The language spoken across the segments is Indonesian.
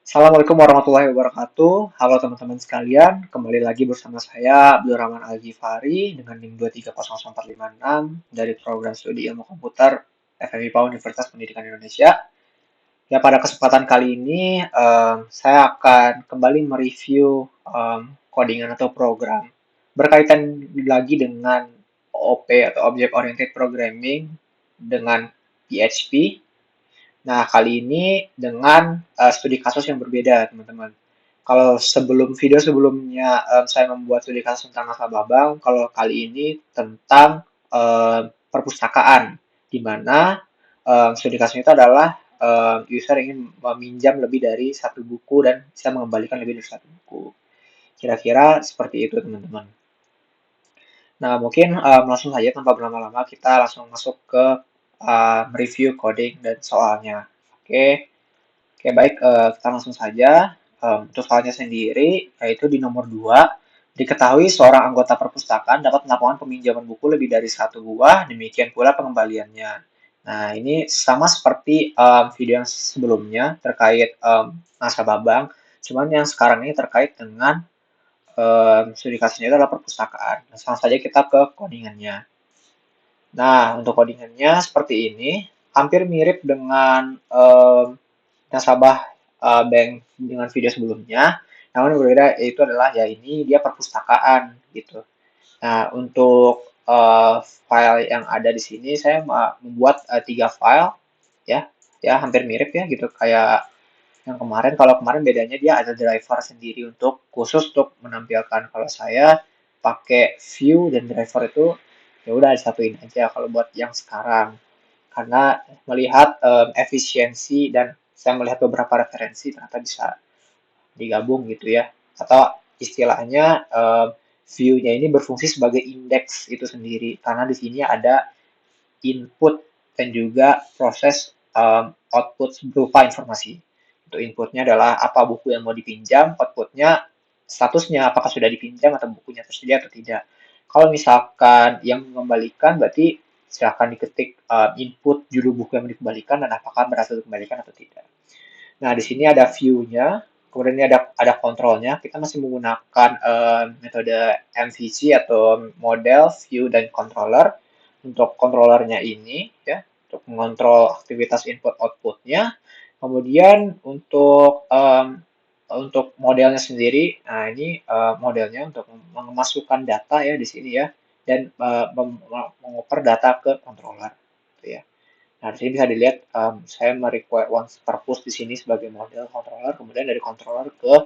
Assalamualaikum warahmatullahi wabarakatuh. Halo teman-teman sekalian, kembali lagi bersama saya Abdul Rahman Al-Ghifari dengan NIM 2300456 dari program studi ilmu komputer FMIPA Universitas Pendidikan Indonesia. Ya, pada kesempatan kali ini saya akan kembali mereview codingan atau program berkaitan lagi dengan OOP atau Object Oriented Programming dengan PHP. Nah, kali ini dengan studi kasus yang berbeda, teman-teman. Kalau video sebelumnya saya membuat studi kasus tentang nasabah bank, kalau kali ini tentang perpustakaan, di mana studi kasus itu adalah user ingin meminjam lebih dari satu buku dan bisa mengembalikan lebih dari satu buku. Kira-kira seperti itu, teman-teman. Nah, mungkin langsung saja tanpa berlama-lama kita langsung masuk ke review coding dan soalnya. Oke. Oke, baik, kita langsung saja. Untuk soalnya sendiri, yaitu di nomor 2, diketahui seorang anggota perpustakaan dapat melakukan peminjaman buku lebih dari satu buah, demikian pula pengembaliannya. Nah, ini sama seperti video yang sebelumnya terkait nasabah bank, cuman yang sekarang ini terkait dengan studi kasusnya itu adalah perpustakaan. Nah, langsung saja kita ke codingannya. Nah, untuk codingannya seperti ini, hampir mirip dengan nasabah bank dengan video sebelumnya. Namun yang berbeda itu adalah ya ini dia perpustakaan gitu. Nah, untuk file yang ada di sini saya membuat 3 file ya. Ya hampir mirip ya gitu kayak yang kemarin. Kalau kemarin bedanya dia ada driver sendiri untuk khusus untuk menampilkan. Kalau saya pakai view dan driver itu ya udah disatuin aja kalau buat yang sekarang karena melihat efisiensi dan saya melihat beberapa referensi ternyata bisa digabung gitu ya atau istilahnya view-nya ini berfungsi sebagai indeks itu sendiri karena di sini ada input dan juga proses output berupa informasi. Itu inputnya adalah apa buku yang mau dipinjam, outputnya statusnya apakah sudah dipinjam atau bukunya tersedia atau tidak. Kalau misalkan yang mengembalikan berarti silakan diketik input judul buku yang dikembalikan dan apakah berhasil dikembalikan atau tidak. Nah, di sini ada view-nya, kemudian ini ada kontrolnya. Kita masih menggunakan metode MVC atau model, view, dan controller. Untuk controllernya ini, ya, untuk mengontrol aktivitas input outputnya. Kemudian untuk modelnya sendiri, nah ini modelnya untuk memasukkan data ya di sini ya, dan mengoper data ke controller, gitu ya. Nah, di sini bisa dilihat saya merequire one purpose di sini sebagai model controller, kemudian dari controller ke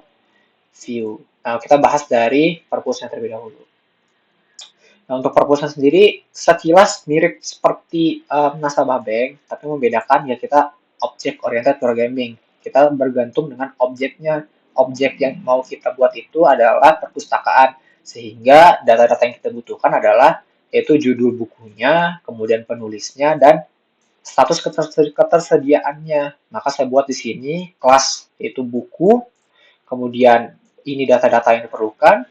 view. Nah, kita bahas dari purpose-nya terlebih dahulu. Nah, untuk purpose-nya sendiri sekilas mirip seperti nasabah bank, tapi membedakan ya kita object oriented programming. Kita bergantung dengan objeknya. Objek yang mau kita buat itu adalah perpustakaan, sehingga data-data yang kita butuhkan adalah yaitu judul bukunya, kemudian penulisnya, dan status ketersediaannya. Maka saya buat di sini kelas yaitu buku, kemudian ini data-data yang diperlukan,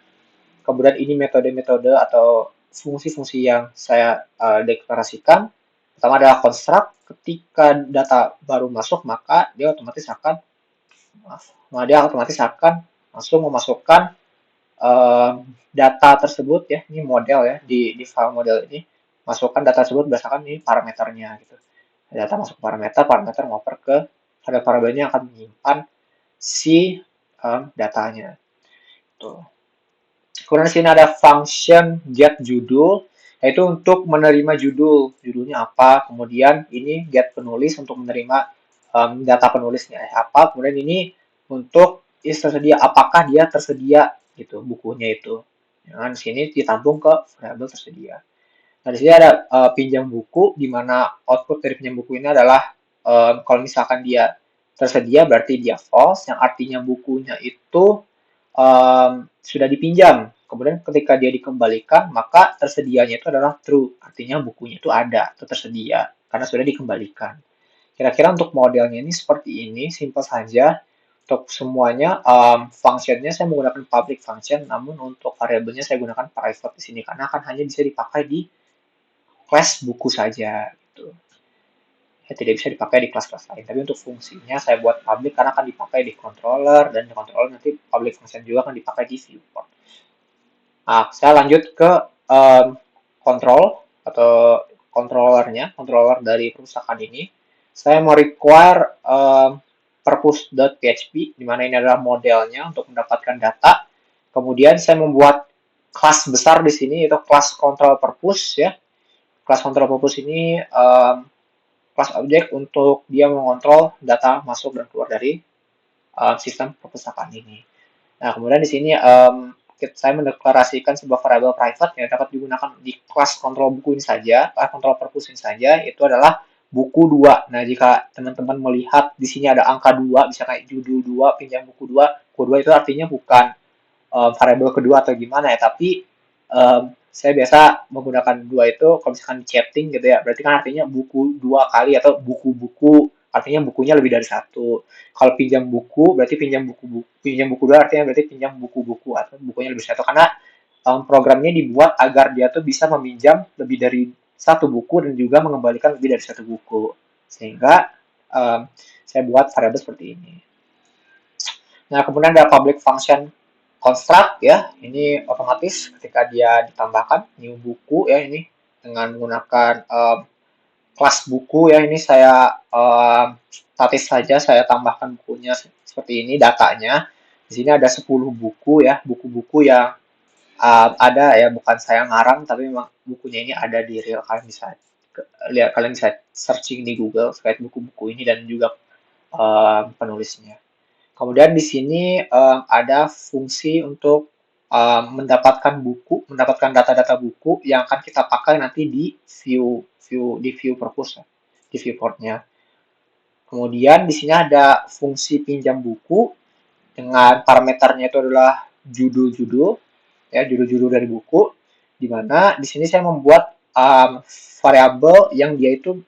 kemudian ini metode-metode atau fungsi-fungsi yang saya deklarasikan. Pertama adalah construct, ketika data baru masuk maka dia otomatis akan langsung memasukkan data tersebut ya, ini model ya di file model ini masukkan data tersebut berdasarkan ini parameternya gitu. Data masuk parameter, parameter ngoper ke variabel-variabelnya akan menyimpan si datanya. Tuh. Kemudian di sini ada function get judul, yaitu untuk menerima judul, judulnya apa. Kemudian ini get penulis untuk menerima data penulisnya apa. Kemudian ini untuk is tersedia, apakah dia tersedia gitu bukunya itu. Nah, di sini ditampung ke variabel tersedia. Nah, di sini ada pinjam buku, di mana output dari pinjam buku ini adalah kalau misalkan dia tersedia berarti dia false, yang artinya bukunya itu sudah dipinjam. Kemudian ketika dia dikembalikan, maka tersedianya itu adalah true, artinya bukunya itu ada atau tersedia karena sudah dikembalikan. Kira-kira untuk modelnya ini seperti ini, simple saja. Untuk semuanya, functionnya saya menggunakan public function, namun untuk variabelnya saya gunakan private di sini karena akan hanya bisa dipakai di kelas buku saja gitu. tidak bisa dipakai di kelas-kelas lain. Tapi untuk fungsinya saya buat public karena akan dipakai di controller, dan di controller nanti public function juga akan dipakai di viewport. Nah, saya lanjut ke control atau controller dari perusahaan ini. Saya mau require purpose.php, di mana ini adalah modelnya untuk mendapatkan data. Kemudian saya membuat kelas besar di sini, yaitu kelas control purpose ya. Kelas control purpose ini kelas objek untuk dia mengontrol data masuk dan keluar dari sistem perpustakaan ini. Nah, kemudian di sini saya mendeklarasikan sebuah variabel private yang dapat digunakan di kelas kontrol buku ini saja, kontrol purpose ini saja, itu adalah buku 2. Nah, jika teman-teman melihat di sini ada angka 2, bisa kayak judul 2, pinjam buku 2, buku 2 itu artinya bukan variabel kedua atau gimana ya, tapi saya biasa menggunakan 2 itu kalau misalkan chatting gitu ya, berarti kan artinya buku 2 kali atau buku-buku, artinya bukunya lebih dari satu. Kalau pinjam buku berarti pinjam buku 2 artinya berarti pinjam buku-buku atau bukunya lebih dari satu, karena programnya dibuat agar dia tuh bisa meminjam lebih dari satu buku dan juga mengembalikan lebih dari satu buku, sehingga saya buat variabel seperti ini. Nah, kemudian ada public function construct ya. Ini otomatis ketika dia ditambahkan new buku ya, ini dengan menggunakan kelas buku ya. Ini saya statis saja, saya tambahkan bukunya seperti ini, datanya. Di sini ada 10 buku ya, buku-buku yang ada ya, bukan saya ngarang, tapi memang bukunya ini ada di real. Kalian bisa lihat, kalian bisa searching di Google terkait buku-buku ini dan juga penulisnya. Kemudian di sini ada fungsi untuk mendapatkan data-data buku yang akan kita pakai nanti di view purpose, di viewportnya. Kemudian di sini ada fungsi pinjam buku dengan parameternya itu adalah judul-judul, ya, judul-judul dari buku, di mana di sini saya membuat variabel yang dia itu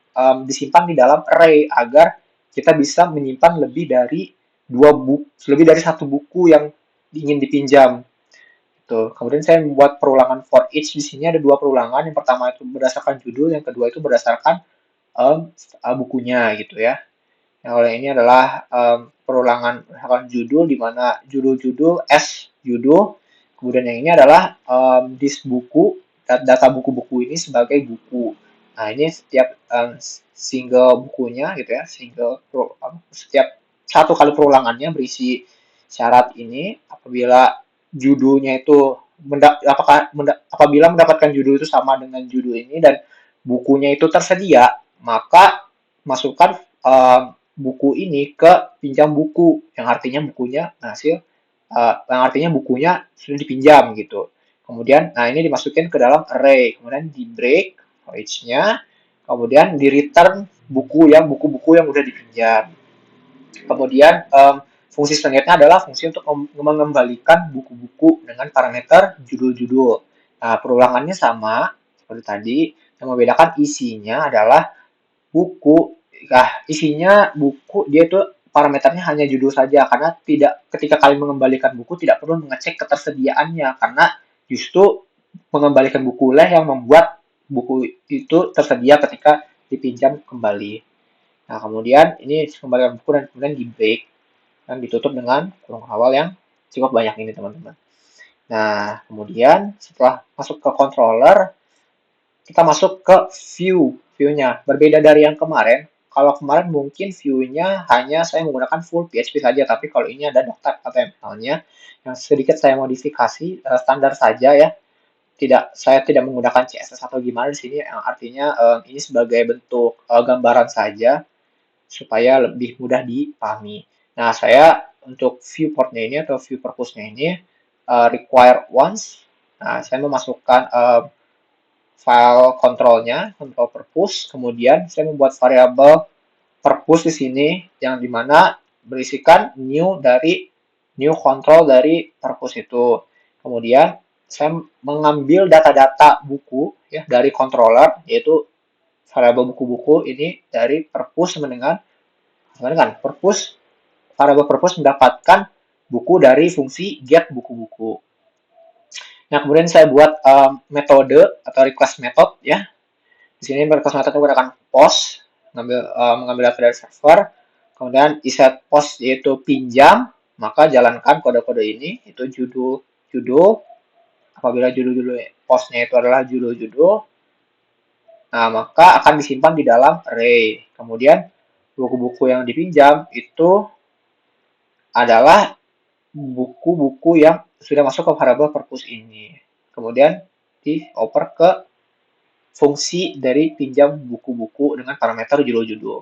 disimpan di dalam array agar kita bisa menyimpan lebih dari satu buku yang ingin dipinjam. Tuh. Kemudian saya membuat perulangan for each. Di sini ada 2 perulangan. Yang pertama itu berdasarkan judul, yang kedua itu berdasarkan bukunya gitu ya. Yang oleh ini adalah perulangan judul, di mana judul-judul judul. Kemudian yang ini adalah this buku, data buku-buku ini sebagai buku. Nah, ini setiap single bukunya gitu ya, setiap satu kali perulangannya berisi syarat ini. Apabila judulnya itu apabila mendapatkan judul itu sama dengan judul ini dan bukunya itu tersedia, maka masukkan buku ini ke pinjam buku, yang artinya bukunya sudah dipinjam gitu. Kemudian, nah ini dimasukin ke dalam array, kemudian di break for each-nya, kemudian di return buku-buku yang udah dipinjam. Kemudian fungsi selanjutnya adalah fungsi untuk mengembalikan buku-buku dengan parameter judul-judul. Nah, perulangannya sama seperti tadi, yang membedakan isinya adalah buku. Nah, isinya buku dia itu parameternya hanya judul saja, karena ketika kalian mengembalikan buku tidak perlu mengecek ketersediaannya, karena justru mengembalikan buku lah yang membuat buku itu tersedia ketika dipinjam kembali. Nah, kemudian ini kembalikan buku dan kemudian di break dan ditutup dengan kurung awal yang cukup banyak ini, teman-teman. Nah, kemudian setelah masuk ke controller, kita masuk ke view-nya. Berbeda dari yang kemarin, kalau kemarin mungkin view-nya hanya saya menggunakan full PHP saja, tapi kalau ini ada doctype HTML-nya yang sedikit saya modifikasi standar saja ya. Saya tidak menggunakan CSS atau gimana di sini, yang artinya ini sebagai bentuk gambaran saja supaya lebih mudah dipahami. Nah, saya untuk viewport-nya ini atau view purpose-nya ini require once. Nah, saya memasukkan file kontrolnya, control purpose, kemudian saya membuat variabel purpose di sini yang dimana berisikan new control dari purpose itu. Kemudian saya mengambil data-data buku ya dari controller, yaitu variabel buku-buku ini dari purpose sama dengan purpose. Variabel purpose mendapatkan buku dari fungsi get buku-buku. Nah, kemudian saya buat metode atau request method ya. Di sini request method menggunakan post. mengambil data dari server, kemudian iset post yaitu pinjam, maka jalankan kode-kode ini, itu judul, apabila judul-judul postnya itu adalah judul-judul, nah maka akan disimpan di dalam array. Kemudian buku-buku yang dipinjam itu adalah buku-buku yang sudah masuk ke variabel purpose ini. Kemudian dioper ke fungsi dari pinjam buku-buku dengan parameter judul-judul.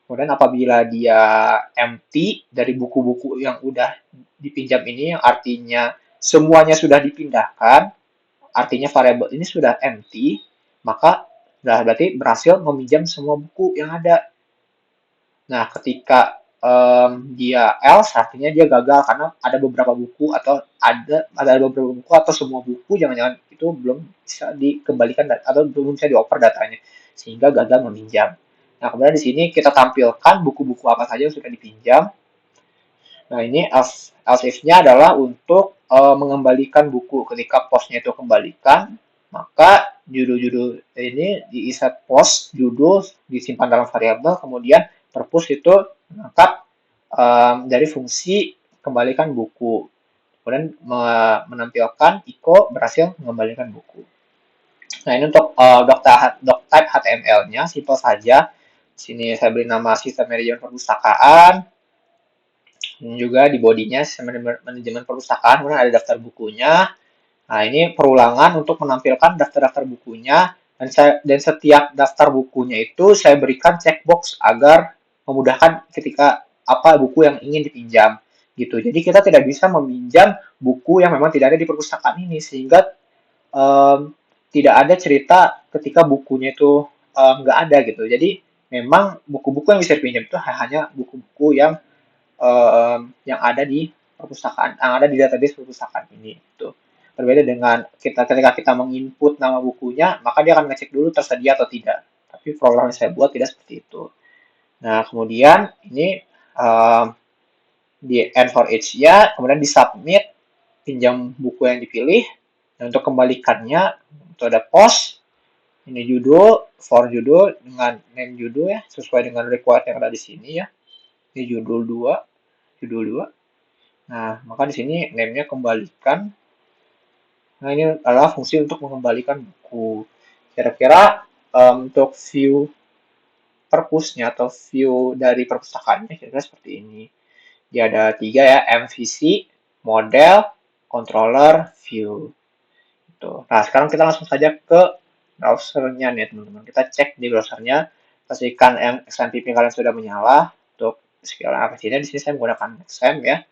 Kemudian apabila dia empty dari buku-buku yang udah dipinjam ini, yang artinya semuanya sudah dipindahkan, artinya variabel ini sudah empty, maka berarti berhasil meminjam semua buku yang ada. Nah, ketika dia else, artinya dia gagal karena ada beberapa buku atau ada beberapa buku atau semua buku jangan-jangan itu belum bisa dikembalikan atau belum bisa dioper datanya sehingga gagal meminjam. Nah, kemudian di sini kita tampilkan buku-buku apa saja yang sudah dipinjam. Nah, ini else if-nya adalah untuk mengembalikan buku. Ketika postnya itu kembalikan, maka judul-judul ini diiset post, judul disimpan dalam variabel, kemudian purpose itu menangkap dari fungsi kembalikan buku. Kemudian menampilkan echo berhasil mengembalikan buku. Nah, ini untuk doctype HTML-nya, simple saja. Di sini saya beri nama sistem manajemen perpustakaan. Dan juga di bodinya sistem manajemen perpustakaan, kemudian ada daftar bukunya. Nah, ini perulangan untuk menampilkan daftar-daftar bukunya. Dan setiap daftar bukunya itu saya berikan checkbox agar memudahkan ketika apa buku yang ingin dipinjam gitu. Jadi kita tidak bisa meminjam buku yang memang tidak ada di perpustakaan ini sehingga tidak ada cerita ketika bukunya itu nggak ada gitu. Jadi memang buku-buku yang bisa dipinjam itu hanya buku-buku yang ada di perpustakaan, yang ada di database perpustakaan ini. Gitu. Berbeda dengan ketika kita menginput nama bukunya, maka dia akan ngecek dulu tersedia atau tidak. Tapi program yang saya buat tidak seperti itu. Nah, kemudian ini di end for each-nya, kemudian di submit pinjam buku yang dipilih. Dan untuk kembalikannya, itu ada post, ini judul, for judul dengan name judul ya, sesuai dengan required yang ada di sini ya. Ini judul 2. Nah, maka di sini name-nya kembalikan. Nah, ini adalah fungsi untuk mengembalikan buku. Kira-kira untuk view purpose-nya atau view dari perpustakaannya kira-kira seperti ini. Dia ada 3 ya, MVC, model, controller, view. Gitu. Nah, sekarang kita langsung saja ke browsernya nih teman-teman. Kita cek di browsernya, pastikan XAMPP kalian sudah menyala. Untuk segala aplikasinya di sini saya menggunakan XAMPP ya.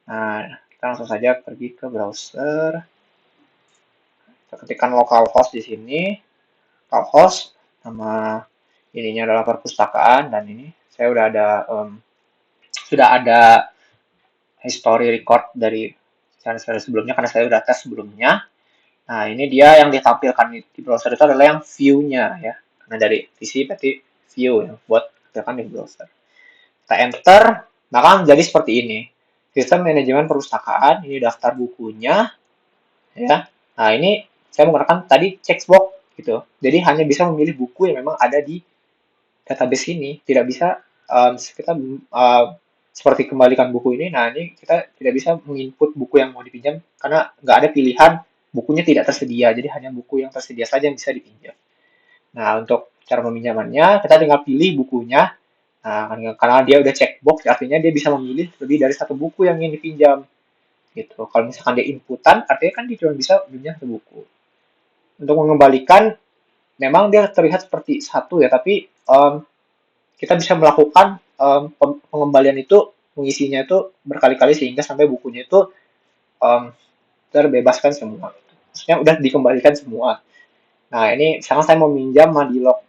Nah, kita langsung saja pergi ke browser. Kita ketikkan localhost di sini. Localhost nama ininya adalah perpustakaan dan ini saya sudah ada history record dari channel sebelumnya karena saya sudah tes sebelumnya. Nah, ini dia yang ditampilkan di browser itu adalah yang view-nya ya. Karena dari PC berarti view yang buat tampilkan di browser. Kita enter, maka jadi seperti ini. Sistem manajemen perpustakaan, ini daftar bukunya ya. Nah, ini saya menggunakan tadi checkbox gitu. Jadi hanya bisa memilih buku yang memang ada di database ini. Tidak bisa kita seperti kembalikan buku ini. Nah, ini kita tidak bisa menginput buku yang mau dipinjam karena nggak ada pilihan bukunya tidak tersedia. Jadi hanya buku yang tersedia saja yang bisa dipinjam. Nah, untuk cara peminjamannya, kita tinggal pilih bukunya. Nah, karena dia udah checkbox, artinya dia bisa memilih lebih dari satu buku yang ingin dipinjam. Gitu. Kalau misalkan dia inputan, artinya kan dia cuma bisa pinjam satu buku. Untuk mengembalikan, memang dia terlihat seperti satu ya, tapi kita bisa melakukan pengembalian itu, mengisinya itu berkali-kali sehingga sampai bukunya itu terbebaskan semua. Maksudnya udah dikembalikan semua. Nah, ini sekarang saya mau minjam Madilog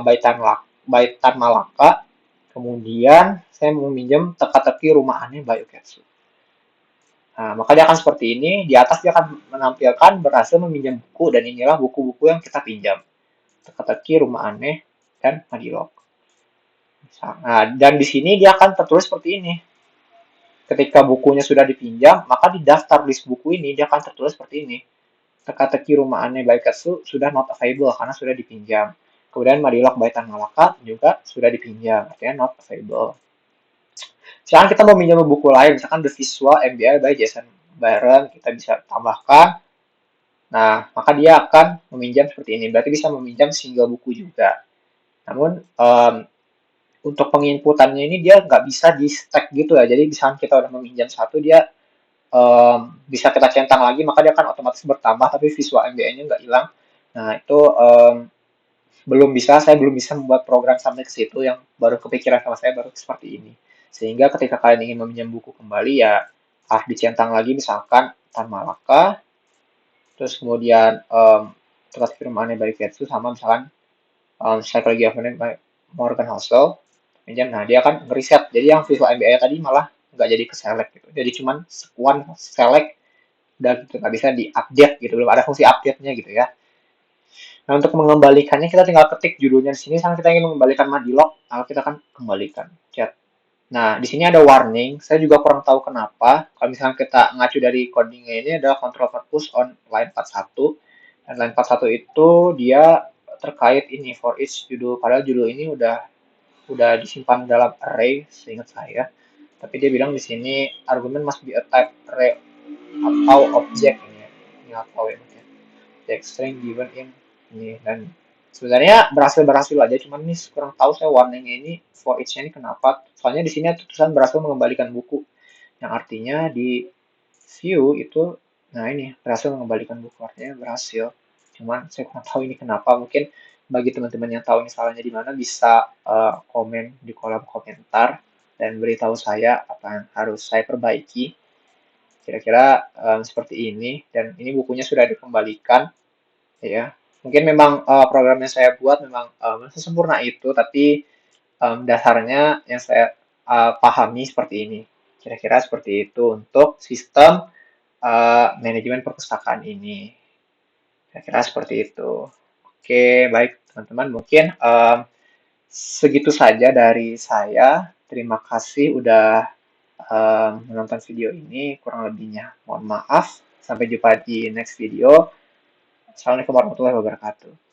Baitan Malaka. Kemudian saya mau minjam teka-teki rumah aneh Bayoketsu. Nah, maka dia akan seperti ini. Di atas dia akan menampilkan berhasil meminjam buku dan inilah buku-buku yang kita pinjam. Teka-teki rumah aneh dan Madilog. Nah, dan di sini dia akan tertulis seperti ini. Ketika bukunya sudah dipinjam, maka di daftar list buku ini dia akan tertulis seperti ini. Teka-teki rumah aneh Baikatsu sudah not available karena sudah dipinjam. Kemudian Madilog by Tan Malaka juga sudah dipinjam, artinya not available. Sekarang kita mau minjam buku lain, misalkan The Visual MBA by Jason Byron, kita bisa tambahkan. Nah, maka dia akan meminjam seperti ini. Berarti bisa meminjam single buku juga. Namun, untuk penginputannya ini dia nggak bisa di stack gitu ya. Jadi misalkan kita udah meminjam satu, dia bisa kita centang lagi, maka dia akan otomatis bertambah, tapi visual MBA-nya nggak hilang. Nah, itu saya belum bisa membuat program sampai ke situ, yang baru kepikiran sama saya baru seperti ini. Sehingga ketika kalian ingin meminjam buku kembali ya, dicentang lagi misalkan Tan Malaka, terus kemudian tempat firmannya by Ketsu sama misalkan Psychology of Money by Morgan Housel, pinjam. Nah, dia akan ngeriset. Jadi yang visual MBA tadi malah nggak jadi ke select gitu. Jadi cuman sekuan select dan gitu, nggak bisa di-update gitu. Belum ada fungsi update-nya gitu ya. Nah, untuk mengembalikannya kita tinggal ketik judulnya di sini. Misalnya kita ingin mengembalikan Madilog, maka kita akan kembalikan. Chat. Nah, di sini ada warning. Saya juga kurang tahu kenapa. Kalau misalnya kita ngacu dari codingnya ini adalah control purpose on line 41. Dan line 41 itu dia terkait ini for each judul. Padahal judul ini udah disimpan dalam array, seingat saya. Tapi dia bilang di sini argument must be a type array atau object ini ya. Ini atau ya. Text string given in ini, dan sebenarnya berhasil aja, cuman nih kurang tahu saya warningnya ini for each-nya ini kenapa. Soalnya di sini ada tulisan berhasil mengembalikan buku, yang artinya di view itu, nah ini berhasil mengembalikan buku, artinya berhasil. Cuman saya kurang tahu ini kenapa. Mungkin bagi teman-teman yang tahu ini salahnya di mana, bisa komen di kolom komentar dan beritahu saya apa yang harus saya perbaiki. Kira-kira seperti ini, dan ini bukunya sudah dikembalikan ya. Mungkin memang program yang saya buat memang sesempurna itu, tapi dasarnya yang saya pahami seperti ini. Kira-kira seperti itu untuk sistem manajemen perpustakaan ini. Kira-kira seperti itu. Oke, baik teman-teman. Mungkin segitu saja dari saya. Terima kasih udah menonton video ini. Kurang lebihnya mohon maaf. Sampai jumpa di next video. Assalamualaikum warahmatullahi wabarakatuh.